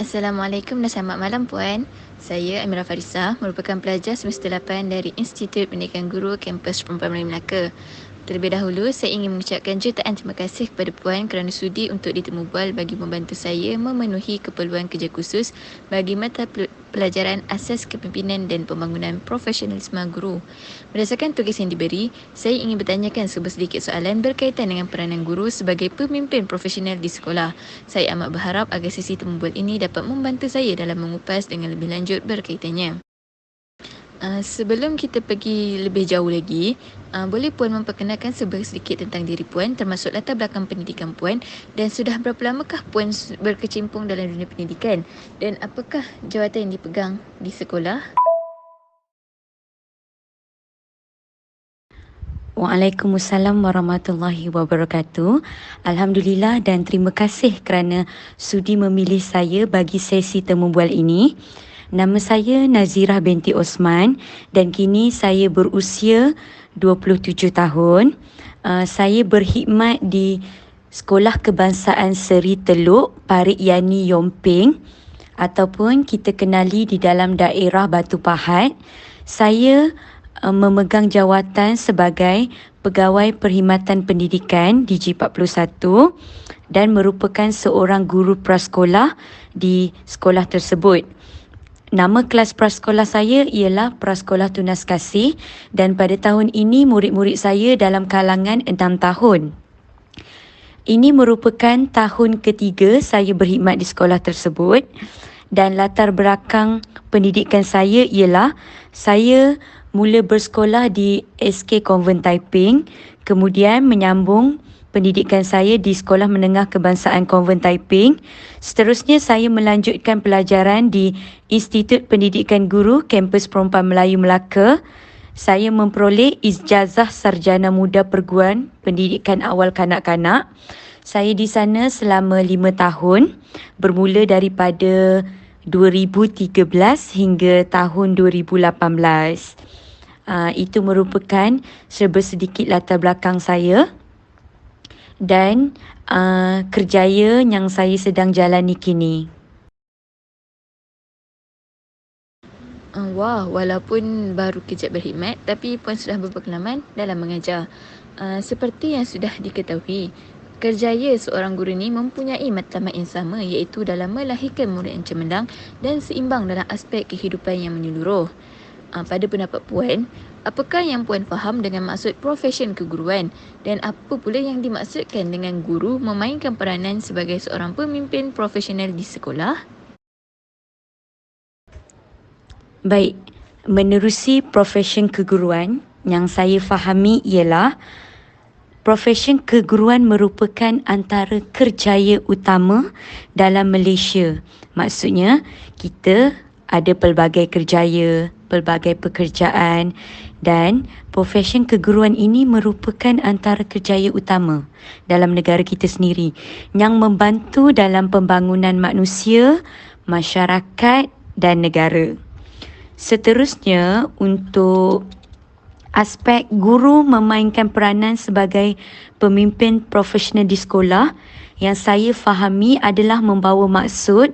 Assalamualaikum dan selamat malam Puan. Saya Amira Farisa, merupakan pelajar semester 8 dari Institut Pendidikan Guru Kampus Perempuan Melayu Melaka. Terlebih dahulu, saya ingin mengucapkan jutaan terima kasih kepada Puan kerana sudi untuk ditemu bual bagi membantu saya memenuhi keperluan kerja khusus bagi mata pelajaran asas kepimpinan dan pembangunan profesionalisme guru. Berdasarkan tugas yang diberi, saya ingin bertanyakan sedikit soalan berkaitan dengan peranan guru sebagai pemimpin profesional di sekolah. Saya amat berharap agar sesi temu bual ini dapat membantu saya dalam mengupas dengan lebih lanjut berkaitannya. Sebelum kita pergi lebih jauh lagi, boleh Puan memperkenalkan sedikit tentang diri Puan, termasuk latar belakang pendidikan Puan, dan sudah berapa lamakah Puan berkecimpung dalam dunia pendidikan, dan apakah jawatan yang dipegang di sekolah? Waalaikumsalam warahmatullahi wabarakatuh. Alhamdulillah dan terima kasih kerana sudi memilih saya bagi sesi temu bual ini. Nama saya Nazirah binti Osman dan kini saya berusia 27 tahun. Saya berkhidmat di Sekolah Kebangsaan Seri Teluk, Parit Yani Yomping ataupun kita kenali di dalam daerah Batu Pahat. Saya memegang jawatan sebagai Pegawai Perkhidmatan Pendidikan DG41 dan merupakan seorang guru prasekolah di sekolah tersebut. Nama kelas prasekolah saya ialah Prasekolah Tunas Kasih dan pada tahun ini murid-murid saya dalam kalangan 6 tahun. Ini merupakan tahun ketiga saya berkhidmat di sekolah tersebut dan latar belakang pendidikan saya ialah saya mula bersekolah di SK Convent Taiping, kemudian menyambung pendidikan saya di Sekolah Menengah Kebangsaan Convent Taiping. Seterusnya saya melanjutkan pelajaran di Institut Pendidikan Guru Kampus Perempuan Melayu Melaka. Saya memperoleh ijazah Sarjana Muda Perguruan Pendidikan Awal Kanak-kanak. Saya di sana selama 5 tahun, bermula daripada 2013 hingga tahun 2018. Itu merupakan sedikit latar belakang saya dan kerjaya yang saya sedang jalani kini. Wah, walaupun baru kejap berkhidmat, tapi Puan sudah berpengalaman dalam mengajar. Seperti yang sudah diketahui, kerjaya seorang guru ini mempunyai matlamat yang sama, iaitu dalam melahirkan murid yang cemerlang dan seimbang dalam aspek kehidupan yang menyeluruh. Pada pendapat Puan, apakah yang Puan faham dengan maksud profesion keguruan dan apa pula yang dimaksudkan dengan guru memainkan peranan sebagai seorang pemimpin profesional di sekolah? Baik, menerusi profesion keguruan yang saya fahami ialah profesion keguruan merupakan antara kerjaya utama dalam Malaysia. Maksudnya, kita ada pelbagai kerjaya, pelbagai pekerjaan dan profesion keguruan ini merupakan antara kerjaya utama dalam negara kita sendiri yang membantu dalam pembangunan manusia, masyarakat dan negara. Seterusnya, untuk aspek guru memainkan peranan sebagai pemimpin profesional di sekolah, yang saya fahami adalah membawa maksud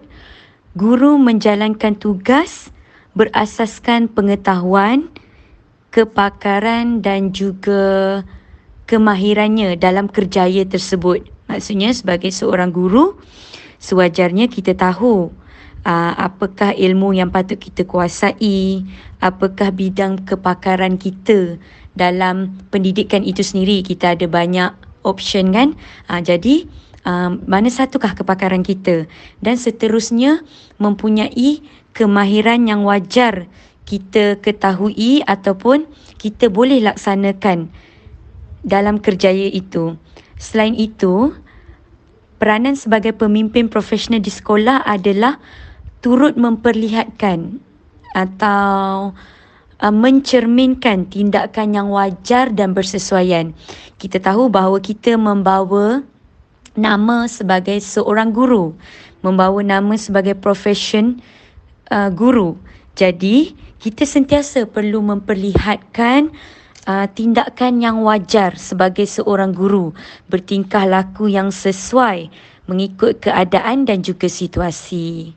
guru menjalankan tugas berasaskan pengetahuan, kepakaran dan juga kemahirannya dalam kerjaya tersebut. Maksudnya sebagai seorang guru, sewajarnya kita tahu apakah ilmu yang patut kita kuasai, apakah bidang kepakaran kita dalam pendidikan itu sendiri. Kita ada banyak option kan. Jadi mana satukah kepakaran kita dan seterusnya mempunyai kemahiran yang wajar kita ketahui ataupun kita boleh laksanakan dalam kerjaya itu. Selain itu, peranan sebagai pemimpin profesional di sekolah adalah turut memperlihatkan atau mencerminkan tindakan yang wajar dan bersesuaian. Kita tahu bahawa kita membawa nama sebagai seorang guru, membawa nama sebagai profesion guru. Jadi, kita sentiasa perlu memperlihatkan tindakan yang wajar sebagai seorang guru, bertingkah laku yang sesuai mengikut keadaan dan juga situasi.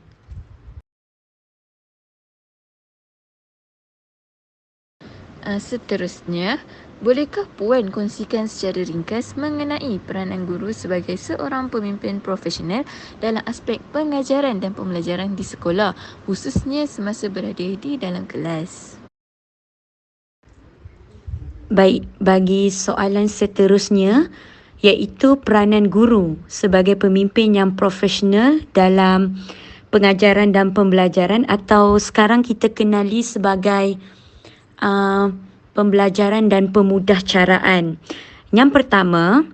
Seterusnya, bolehkah Puan kongsikan secara ringkas mengenai peranan guru sebagai seorang pemimpin profesional dalam aspek pengajaran dan pembelajaran di sekolah, khususnya semasa berada di dalam kelas? Baik, bagi soalan seterusnya, iaitu peranan guru sebagai pemimpin yang profesional dalam pengajaran dan pembelajaran, atau sekarang kita kenali sebagai pembelajaran dan pemudahcaraan. Yang pertama,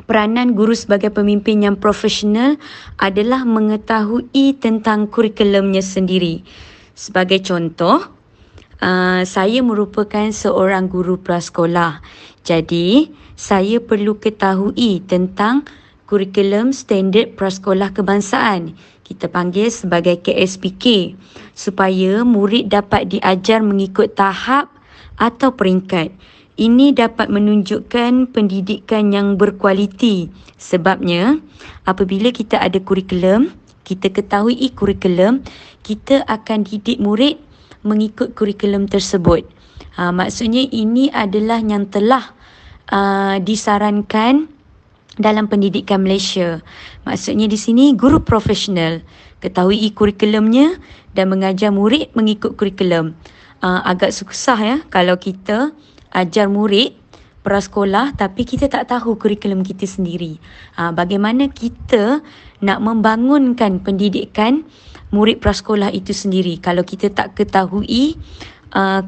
peranan guru sebagai pemimpin yang profesional adalah mengetahui tentang kurikulumnya sendiri. Sebagai contoh, saya merupakan seorang guru prasekolah. Jadi, saya perlu ketahui tentang kurikulum standard prasekolah kebangsaan. Kita panggil sebagai KSPK, supaya murid dapat diajar mengikut tahap atau peringkat. Ini dapat menunjukkan pendidikan yang berkualiti. Sebabnya, apabila kita ada kurikulum, kita ketahui kurikulum, kita akan didik murid mengikut kurikulum tersebut. Maksudnya ini adalah yang telah disarankan dalam pendidikan Malaysia. Maksudnya di sini guru profesional ketahui kurikulumnya dan mengajar murid mengikut kurikulum. Agak susah ya kalau kita ajar murid prasekolah tapi kita tak tahu kurikulum kita sendiri. Bagaimana kita nak membangunkan pendidikan murid prasekolah itu sendiri kalau kita tak ketahui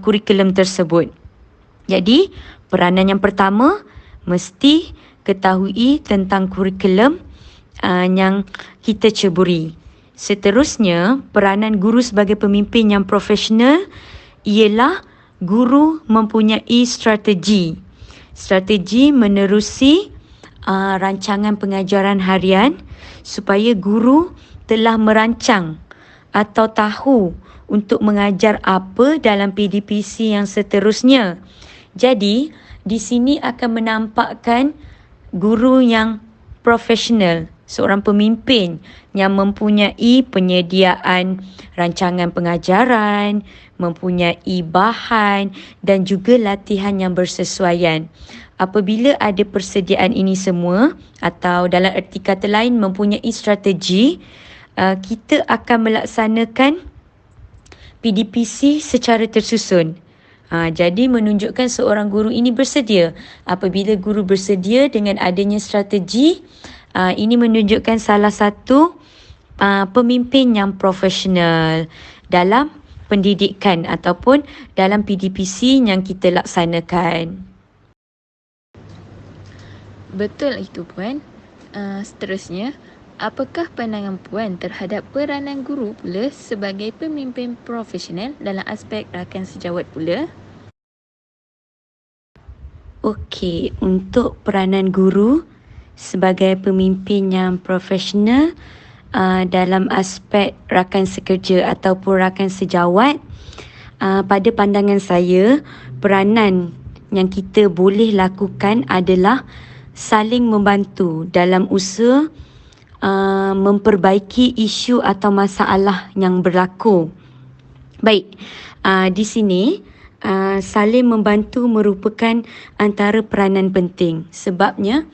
kurikulum tersebut. Jadi, peranan yang pertama mesti ketahui tentang kurikulum yang kita ceburi. Seterusnya, peranan guru sebagai pemimpin yang profesional ialah guru mempunyai strategi. Strategi menerusi rancangan pengajaran harian supaya guru telah merancang atau tahu untuk mengajar apa dalam PDPC yang seterusnya. Jadi, di sini akan menampakkan guru yang profesional, seorang pemimpin yang mempunyai penyediaan rancangan pengajaran, mempunyai bahan dan juga latihan yang bersesuaian. Apabila ada persediaan ini semua atau dalam erti kata lain mempunyai strategi, kita akan melaksanakan PDPC secara tersusun. Jadi menunjukkan seorang guru ini bersedia. Apabila guru bersedia dengan adanya strategi, ini menunjukkan salah satu pemimpin yang profesional dalam pendidikan ataupun dalam PDPC yang kita laksanakan. Betul itu, Puan. Seterusnya, apakah pandangan Puan terhadap peranan guru pula sebagai pemimpin profesional dalam aspek rakan sejawat pula? Okey, untuk peranan guru sebagai pemimpin yang profesional dalam aspek rakan sekerja ataupun rakan sejawat, pada pandangan saya, peranan yang kita boleh lakukan adalah saling membantu dalam usaha memperbaiki isu atau masalah yang berlaku. Baik, di sini saling membantu merupakan antara peranan penting. Sebabnya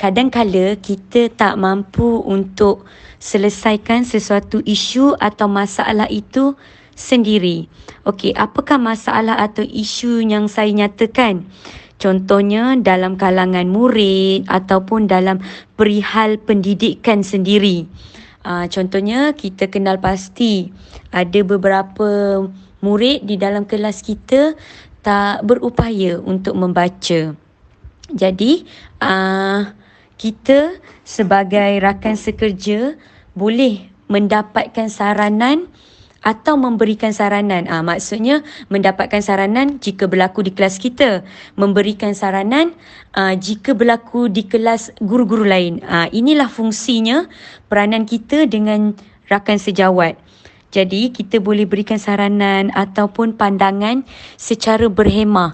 kadang-kala kita tak mampu untuk selesaikan sesuatu isu atau masalah itu sendiri. Okey, apakah masalah atau isu yang saya nyatakan? Contohnya dalam kalangan murid ataupun dalam perihal pendidikan sendiri. Contohnya kita kenal pasti ada beberapa murid di dalam kelas kita tak berupaya untuk membaca. Jadi kita sebagai rakan sekerja boleh mendapatkan saranan atau memberikan saranan. Maksudnya mendapatkan saranan jika berlaku di kelas kita, memberikan saranan jika berlaku di kelas guru-guru lain. Inilah fungsinya peranan kita dengan rakan sejawat. Jadi kita boleh berikan saranan ataupun pandangan secara berhemah.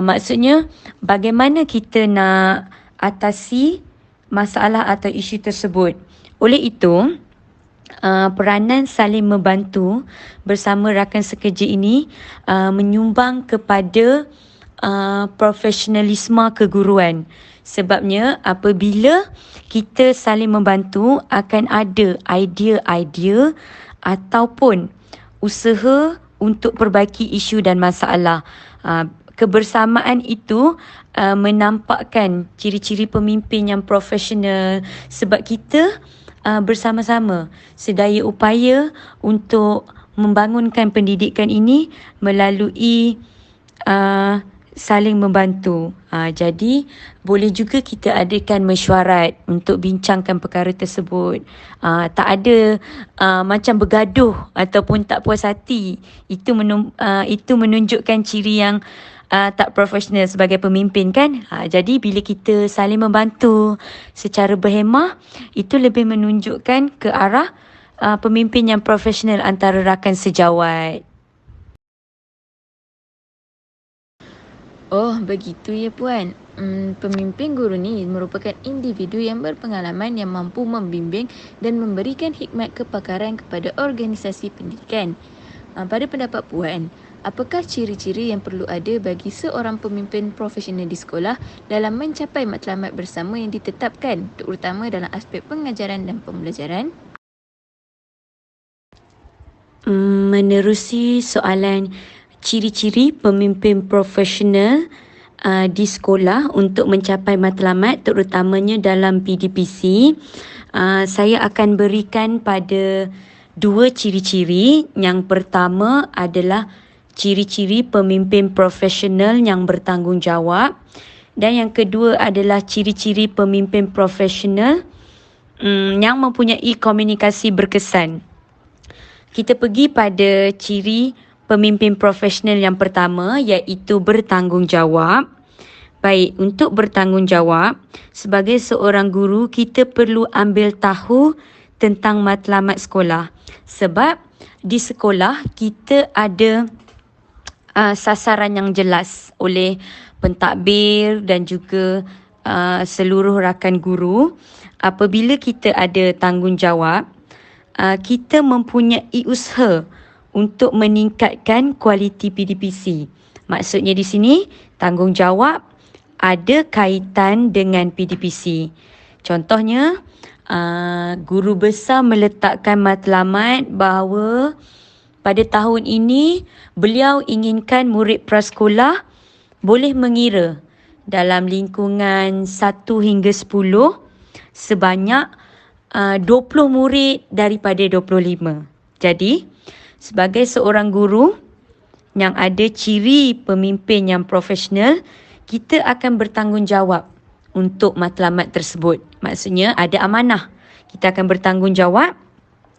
Maksudnya bagaimana kita nak atasi masalah atau isu tersebut. Oleh itu, peranan saling membantu bersama rakan sekerja ini menyumbang kepada profesionalisme keguruan. Sebabnya apabila kita saling membantu, akan ada idea-idea ataupun usaha untuk perbaiki isu dan masalah. Kebersamaan itu menampakkan ciri-ciri pemimpin yang profesional, sebab kita bersama-sama sedaya upaya untuk membangunkan pendidikan ini melalui saling membantu. Jadi boleh juga kita adakan mesyuarat untuk bincangkan perkara tersebut. Tak ada macam bergaduh ataupun tak puas hati. Itu menunjukkan ciri yang tak profesional sebagai pemimpin, kan? Jadi bila kita saling membantu secara berhemah, itu lebih menunjukkan ke arah pemimpin yang profesional antara rakan sejawat. Oh, begitu ya Puan. Pemimpin guru ni merupakan individu yang berpengalaman yang mampu membimbing dan memberikan hikmat kepakaran kepada organisasi pendidikan. Pada pendapat Puan, apakah ciri-ciri yang perlu ada bagi seorang pemimpin profesional di sekolah dalam mencapai matlamat bersama yang ditetapkan, terutama dalam aspek pengajaran dan pembelajaran? Menerusi soalan ciri-ciri pemimpin profesional di sekolah untuk mencapai matlamat, terutamanya dalam PDPC, saya akan berikan pada dua ciri-ciri. Yang pertama adalah ciri-ciri pemimpin profesional yang bertanggungjawab, dan yang kedua adalah ciri-ciri pemimpin profesional yang mempunyai komunikasi berkesan. Kita pergi pada ciri pemimpin profesional yang pertama, iaitu bertanggungjawab. Baik, untuk bertanggungjawab, sebagai seorang guru, kita perlu ambil tahu tentang matlamat sekolah. Sebab di sekolah, kita ada sasaran yang jelas oleh pentadbir dan juga seluruh rakan guru. Apabila kita ada tanggungjawab, kita mempunyai usaha untuk meningkatkan kualiti PDPC. Maksudnya di sini, tanggungjawab ada kaitan dengan PDPC. Contohnya, guru besar meletakkan matlamat bahawa pada tahun ini beliau inginkan murid prasekolah boleh mengira dalam lingkungan 1 hingga 10 sebanyak 20 murid daripada 25. Jadi, sebagai seorang guru yang ada ciri pemimpin yang profesional, kita akan bertanggungjawab untuk matlamat tersebut. Maksudnya ada amanah. Kita akan bertanggungjawab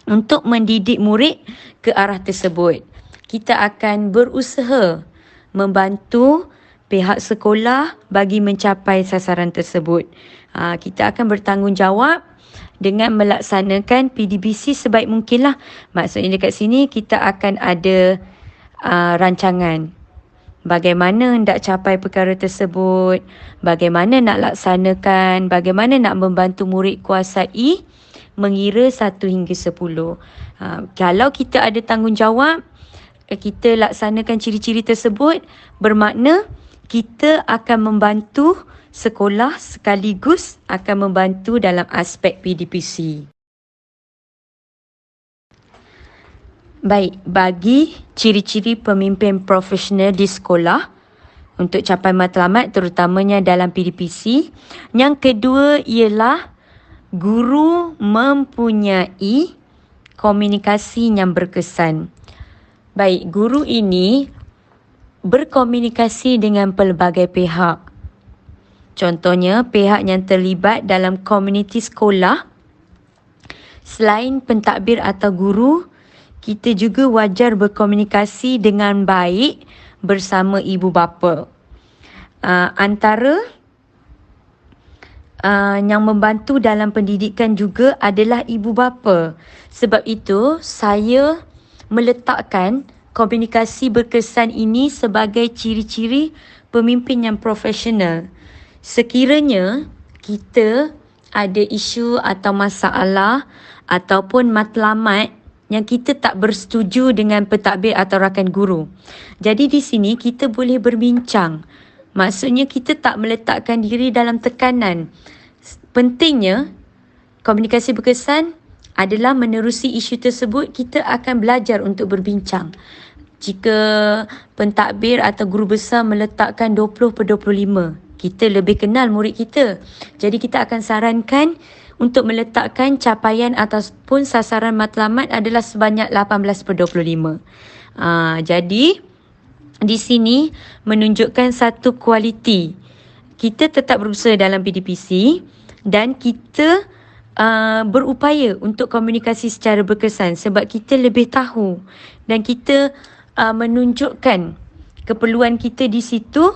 untuk mendidik murid ke arah tersebut. Kita akan berusaha membantu pihak sekolah bagi mencapai sasaran tersebut. Kita akan bertanggungjawab dengan melaksanakan PDPC sebaik mungkinlah. Maksudnya dekat sini kita akan ada rancangan bagaimana hendak capai perkara tersebut, bagaimana nak laksanakan, bagaimana nak membantu murid kuasai mengira 1 hingga 10. Kalau kita ada tanggungjawab, kita laksanakan ciri-ciri tersebut, bermakna kita akan membantu sekolah sekaligus akan membantu dalam aspek PDPC. Baik, bagi ciri-ciri pemimpin profesional di sekolah untuk capai matlamat terutamanya dalam PDPC, yang kedua ialah guru mempunyai komunikasi yang berkesan. Baik, guru ini berkomunikasi dengan pelbagai pihak. Contohnya, pihak yang terlibat dalam komuniti sekolah. Selain pentadbir atau guru, kita juga wajar berkomunikasi dengan baik bersama ibu bapa. Antara yang membantu dalam pendidikan juga adalah ibu bapa. Sebab itu, saya meletakkan komunikasi berkesan ini sebagai ciri-ciri pemimpin yang profesional. Sekiranya kita ada isu atau masalah ataupun matlamat yang kita tak bersetuju dengan pentadbir atau rakan guru. Jadi di sini kita boleh berbincang. Maksudnya kita tak meletakkan diri dalam tekanan. Pentingnya komunikasi berkesan adalah menerusi isu tersebut, kita akan belajar untuk berbincang. Jika pentadbir atau guru besar meletakkan 20/25, kita lebih kenal murid kita. Jadi kita akan sarankan untuk meletakkan capaian ataupun sasaran matlamat adalah sebanyak 18/25. Jadi di sini menunjukkan satu kualiti. Kita tetap berusaha dalam PDPC dan kita berupaya untuk komunikasi secara berkesan sebab kita lebih tahu dan kita menunjukkan keperluan kita di situ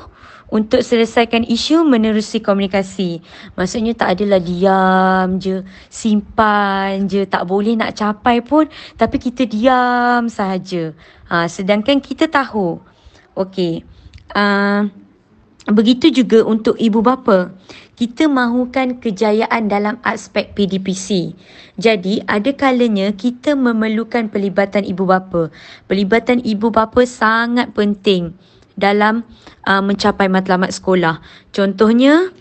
untuk selesaikan isu menerusi komunikasi. Maksudnya tak adalah diam je, simpan je, tak boleh nak capai pun tapi kita diam sahaja. Sedangkan kita tahu. Okey. Begitu juga untuk ibu bapa. Kita mahukan kejayaan dalam aspek PDPC. Jadi, ada kalanya kita memerlukan pelibatan ibu bapa. Pelibatan ibu bapa sangat penting dalam mencapai matlamat sekolah. Contohnya,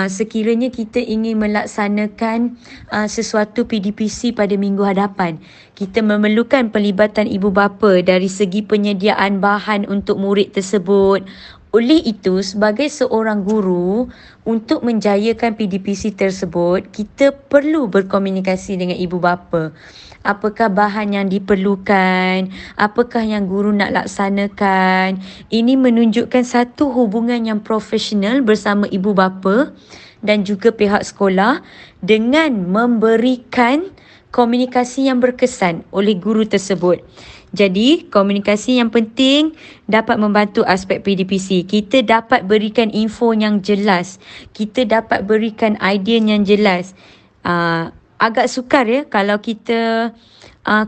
sekiranya kita ingin melaksanakan sesuatu PDPC pada minggu hadapan, kita memerlukan pelibatan ibu bapa dari segi penyediaan bahan untuk murid tersebut. Oleh itu, sebagai seorang guru, untuk menjayakan PDPC tersebut, kita perlu berkomunikasi dengan ibu bapa. Apakah bahan yang diperlukan? Apakah yang guru nak laksanakan? Ini menunjukkan satu hubungan yang profesional bersama ibu bapa dan juga pihak sekolah dengan memberikan komunikasi yang berkesan oleh guru tersebut. Jadi, komunikasi yang penting dapat membantu aspek PDPC. Kita dapat berikan info yang jelas. Kita dapat berikan idea yang jelas. Agak sukar ya kalau kita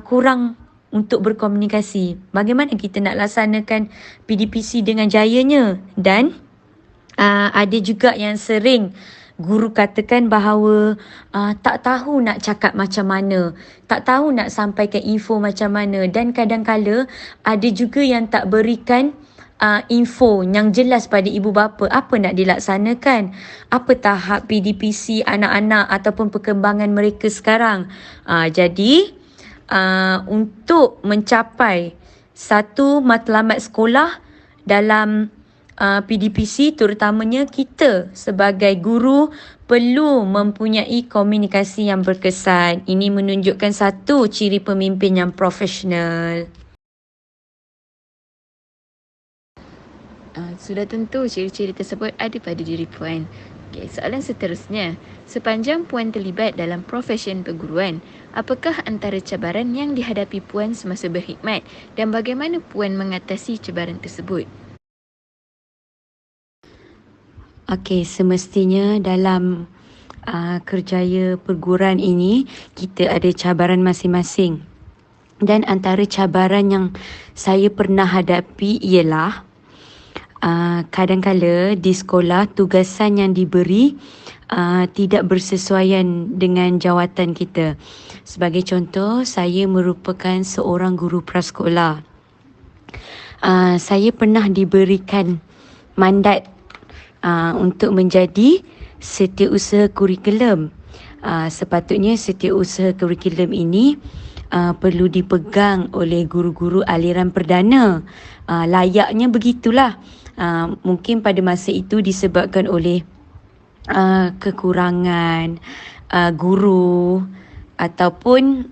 kurang untuk berkomunikasi. Bagaimana kita nak laksanakan PDPC dengan jayanya? Dan ada juga yang sering guru katakan bahawa tak tahu nak cakap macam mana, tak tahu nak sampaikan info macam mana, dan kadang-kala ada juga yang tak berikan info yang jelas pada ibu bapa apa nak dilaksanakan, apa tahap PDPC anak-anak ataupun perkembangan mereka sekarang. Jadi untuk mencapai satu matlamat sekolah dalam PDPC, terutamanya kita sebagai guru perlu mempunyai komunikasi yang berkesan. Ini menunjukkan satu ciri pemimpin yang profesional. Sudah tentu ciri-ciri tersebut ada pada diri puan. Okay, soalan seterusnya. Sepanjang puan terlibat dalam profesyen perguruan, apakah antara cabaran yang dihadapi puan semasa berkhidmat dan bagaimana puan mengatasi cabaran tersebut? Okey, semestinya dalam kerjaya perguruan ini kita ada cabaran masing-masing. Dan antara cabaran yang saya pernah hadapi ialah kadang-kala di sekolah tugasan yang diberi tidak bersesuaian dengan jawatan kita. Sebagai contoh, saya merupakan seorang guru prasekolah. Saya pernah diberikan mandat untuk menjadi setiausaha kurikulum. Sepatutnya setiausaha kurikulum ini perlu dipegang oleh guru-guru aliran perdana. Layaknya begitulah. Mungkin pada masa itu disebabkan oleh kekurangan guru ataupun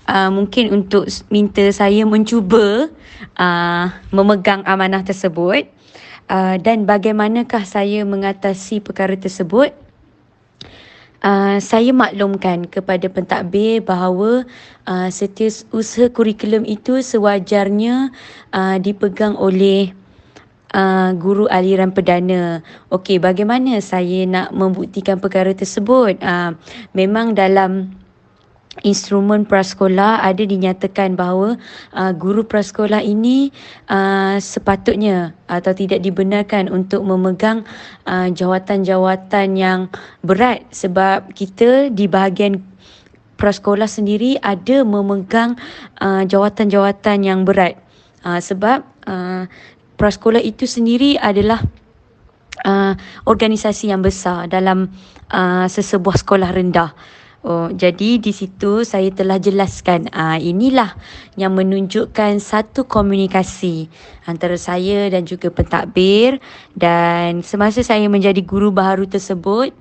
mungkin untuk minta saya mencuba memegang amanah tersebut. Dan bagaimanakah saya mengatasi perkara tersebut? Saya maklumkan kepada pentadbir bahawa setiausaha kurikulum itu sewajarnya dipegang oleh guru aliran perdana. Okey, bagaimana saya nak membuktikan perkara tersebut? Memang dalam instrumen prasekolah ada dinyatakan bahawa guru prasekolah ini sepatutnya atau tidak dibenarkan untuk memegang jawatan-jawatan yang berat, sebab kita di bahagian prasekolah sendiri ada memegang jawatan-jawatan yang berat, sebab prasekolah itu sendiri adalah organisasi yang besar dalam sesebuah sekolah rendah. Jadi di situ saya telah jelaskan, inilah yang menunjukkan satu komunikasi antara saya dan juga pentadbir. Dan semasa saya menjadi guru baharu tersebut,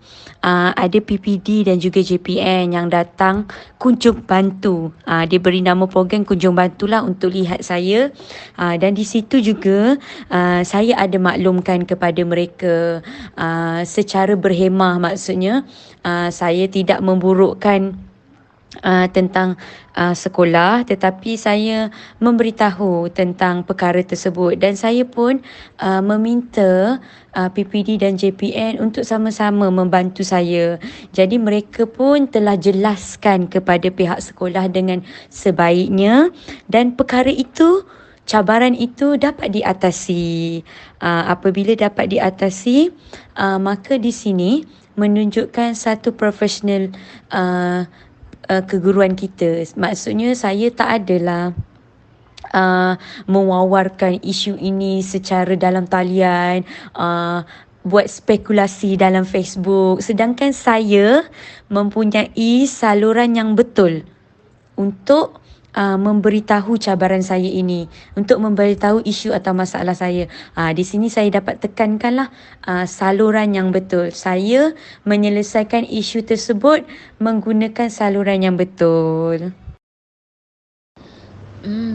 ada PPD dan juga JPN yang datang kunjung bantu. Dia beri nama program kunjung bantulah untuk lihat saya. Dan di situ juga saya ada maklumkan kepada mereka secara berhemah, maksudnya saya tidak memburukkan tentang sekolah, tetapi saya memberitahu tentang perkara tersebut, dan saya pun meminta PPD dan JPN untuk sama-sama membantu saya. Jadi mereka pun telah jelaskan kepada pihak sekolah dengan sebaiknya, dan perkara itu, cabaran itu dapat diatasi. Apabila dapat diatasi, maka di sini menunjukkan satu profesional keguruan kita. Maksudnya saya tak adalah mewawarkan isu ini secara dalam talian, buat spekulasi dalam Facebook, sedangkan saya mempunyai saluran yang betul untuk memberitahu cabaran saya ini, untuk memberitahu isu atau masalah saya. Di sini saya dapat tekankanlah saluran yang betul. Saya menyelesaikan isu tersebut menggunakan saluran yang betul.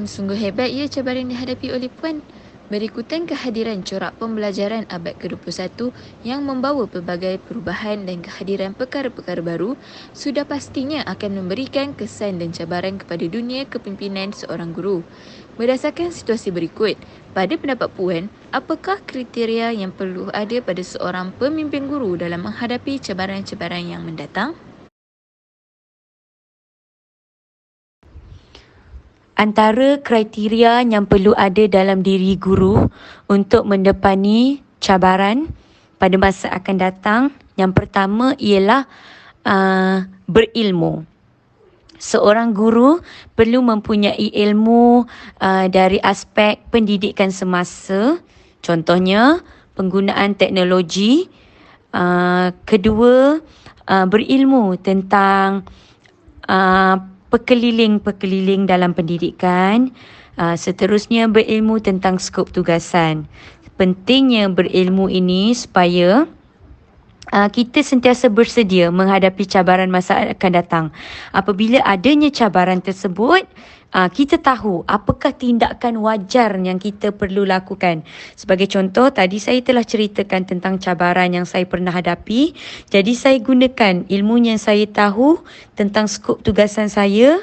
Sungguh hebat ya cabaran yang dihadapi oleh Puan. Berikutan kehadiran corak pembelajaran abad ke-21 yang membawa pelbagai perubahan dan kehadiran perkara-perkara baru sudah pastinya akan memberikan kesan dan cabaran kepada dunia kepimpinan seorang guru. Berdasarkan situasi berikut, pada pendapat Puan, apakah kriteria yang perlu ada pada seorang pemimpin guru dalam menghadapi cabaran-cabaran yang mendatang? Antara kriteria yang perlu ada dalam diri guru untuk mendepani cabaran pada masa akan datang, yang pertama ialah berilmu. Seorang guru perlu mempunyai ilmu dari aspek pendidikan semasa, contohnya penggunaan teknologi. Kedua, berilmu tentang pekeliling-pekeliling dalam pendidikan. Seterusnya, berilmu tentang skop tugasan. Pentingnya berilmu ini supaya kita sentiasa bersedia menghadapi cabaran masa akan datang. Apabila adanya cabaran tersebut, kita tahu apakah tindakan wajar yang kita perlu lakukan. Sebagai contoh, tadi saya telah ceritakan tentang cabaran yang saya pernah hadapi. Jadi saya gunakan ilmu yang saya tahu tentang skop tugasan saya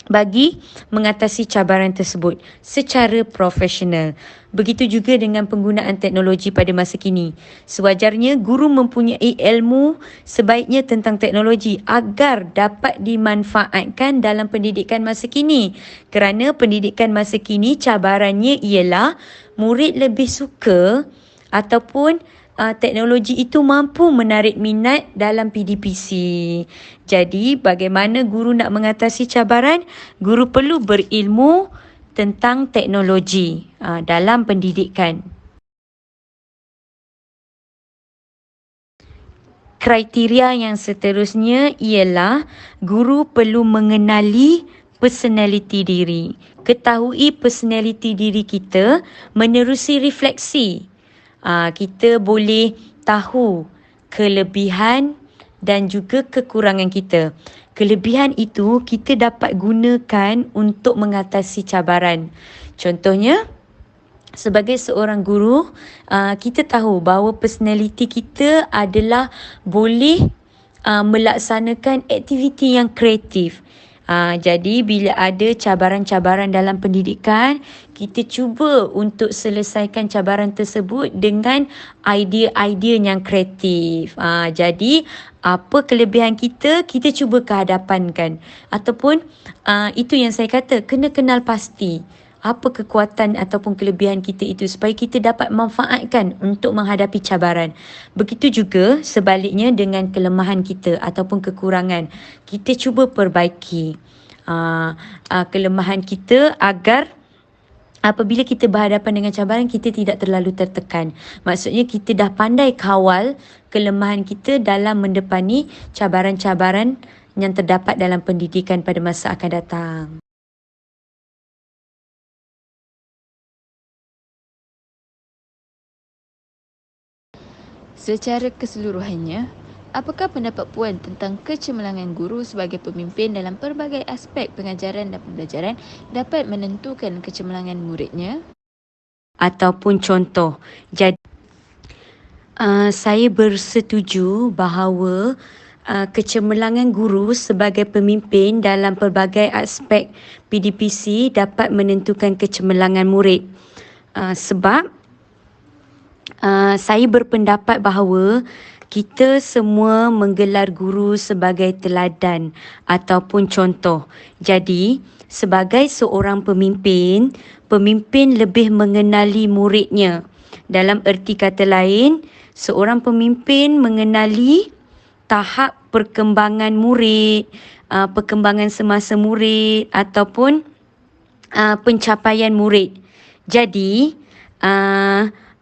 bagi mengatasi cabaran tersebut secara profesional. Begitu juga dengan penggunaan teknologi pada masa kini. Sewajarnya guru mempunyai ilmu sebaiknya tentang teknologi agar dapat dimanfaatkan dalam pendidikan masa kini. Kerana pendidikan masa kini cabarannya ialah murid lebih suka ataupun teknologi itu mampu menarik minat dalam PDPC. Jadi bagaimana guru nak mengatasi cabaran? Guru perlu berilmu tentang teknologi dalam pendidikan. Kriteria yang seterusnya ialah guru perlu mengenali personaliti diri. Ketahui personaliti diri kita menerusi refleksi. Kita boleh tahu kelebihan dan juga kekurangan kita. Kelebihan itu kita dapat gunakan untuk mengatasi cabaran. Contohnya, sebagai seorang guru, kita tahu bahawa personaliti kita adalah boleh melaksanakan aktiviti yang kreatif. Jadi bila ada cabaran-cabaran dalam pendidikan, kita cuba untuk selesaikan cabaran tersebut dengan idea-idea yang kreatif. Jadi Apa kelebihan kita, kita cuba kehadapankan. Ataupun itu yang saya kata, kena kenal pasti apa kekuatan ataupun kelebihan kita itu supaya kita dapat manfaatkan untuk menghadapi cabaran. Begitu juga sebaliknya dengan kelemahan kita ataupun kekurangan. Kita cuba perbaiki kelemahan kita agar apabila kita berhadapan dengan cabaran, kita tidak terlalu tertekan. Maksudnya kita dah pandai kawal kelemahan kita dalam mendepani cabaran-cabaran yang terdapat dalam pendidikan pada masa akan datang. Secara keseluruhannya, apakah pendapat Puan tentang kecemerlangan guru sebagai pemimpin dalam pelbagai aspek pengajaran dan pembelajaran dapat menentukan kecemerlangan muridnya? Ataupun contoh. Jadi, saya bersetuju bahawa kecemerlangan guru sebagai pemimpin dalam pelbagai aspek PDPC dapat menentukan kecemerlangan murid. Sebab saya berpendapat bahawa kita semua menggelar guru sebagai teladan ataupun contoh. Jadi, sebagai seorang pemimpin, pemimpin lebih mengenali muridnya. Dalam erti kata lain, seorang pemimpin mengenali tahap perkembangan murid, perkembangan semasa murid ataupun pencapaian murid. Jadi,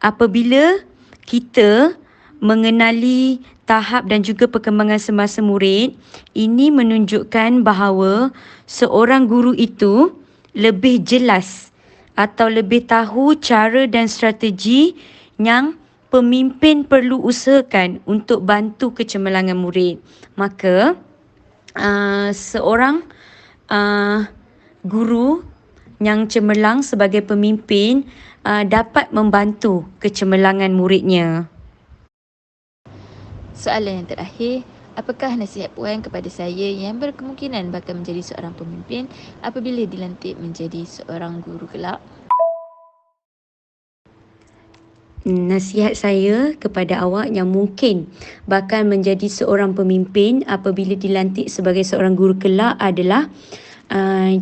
apabila kita mengenali tahap dan juga perkembangan semasa murid, ini menunjukkan bahawa seorang guru itu lebih jelas atau lebih tahu cara dan strategi yang pemimpin perlu usahakan untuk bantu kecemerlangan murid. Maka seorang guru yang cemerlang sebagai pemimpin dapat membantu kecemerlangan muridnya. Soalan yang terakhir, apakah nasihat Puan kepada saya yang berkemungkinan bakal menjadi seorang pemimpin apabila dilantik menjadi seorang guru kelak? Nasihat saya kepada awak yang mungkin bakal menjadi seorang pemimpin apabila dilantik sebagai seorang guru kelak adalah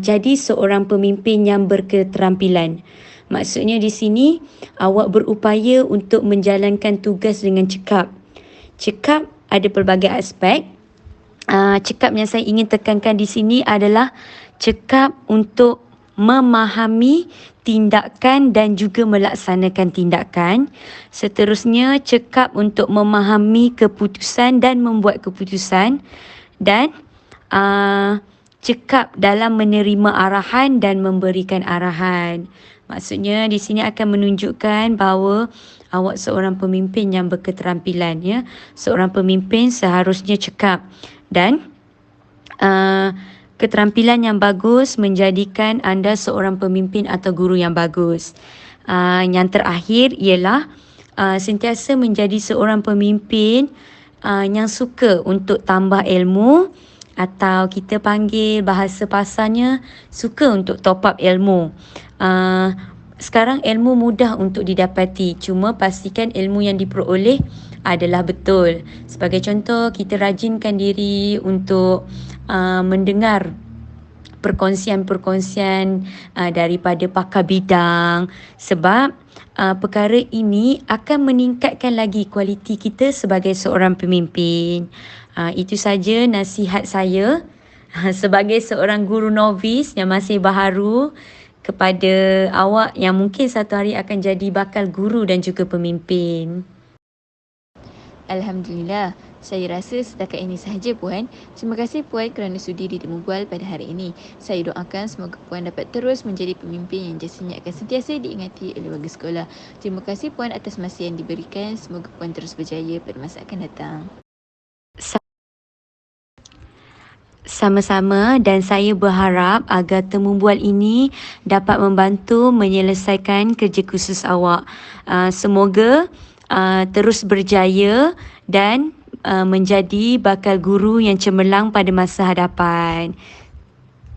jadi seorang pemimpin yang berketerampilan. Maksudnya di sini awak berupaya untuk menjalankan tugas dengan cekap. Cekap ada pelbagai aspek. Cekap yang saya ingin tekankan di sini adalah cekap untuk memahami tindakan dan juga melaksanakan tindakan. Seterusnya, cekap untuk memahami keputusan dan membuat keputusan. Dan cekap dalam menerima arahan dan memberikan arahan. Maksudnya di sini akan menunjukkan bahawa awak seorang pemimpin yang berketerampilan, ya. Seorang pemimpin seharusnya cekap dan keterampilan yang bagus menjadikan anda seorang pemimpin atau guru yang bagus. Yang terakhir ialah sentiasa menjadi seorang pemimpin yang suka untuk tambah ilmu, atau kita panggil bahasa pasarnya suka untuk top up ilmu. Sekarang ilmu mudah untuk didapati, cuma pastikan ilmu yang diperoleh adalah betul. Sebagai contoh, kita rajinkan diri untuk mendengar perkongsian-perkongsian daripada pakar bidang, sebab perkara ini akan meningkatkan lagi kualiti kita sebagai seorang pemimpin. Itu saja nasihat saya sebagai seorang guru novis yang masih baharu kepada awak yang mungkin satu hari akan jadi bakal guru dan juga pemimpin. Alhamdulillah, saya rasa setakat ini sahaja Puan. Terima kasih Puan kerana sudi ditemu bual pada hari ini. Saya doakan semoga Puan dapat terus menjadi pemimpin yang jasanya akan sentiasa diingati oleh warga sekolah. Terima kasih Puan atas masa yang diberikan. Semoga Puan terus berjaya pada masa akan datang. Sama-sama, dan saya berharap agar temu bual ini dapat membantu menyelesaikan kerja khusus awak. Semoga terus berjaya dan menjadi bakal guru yang cemerlang pada masa hadapan.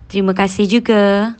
Terima kasih juga.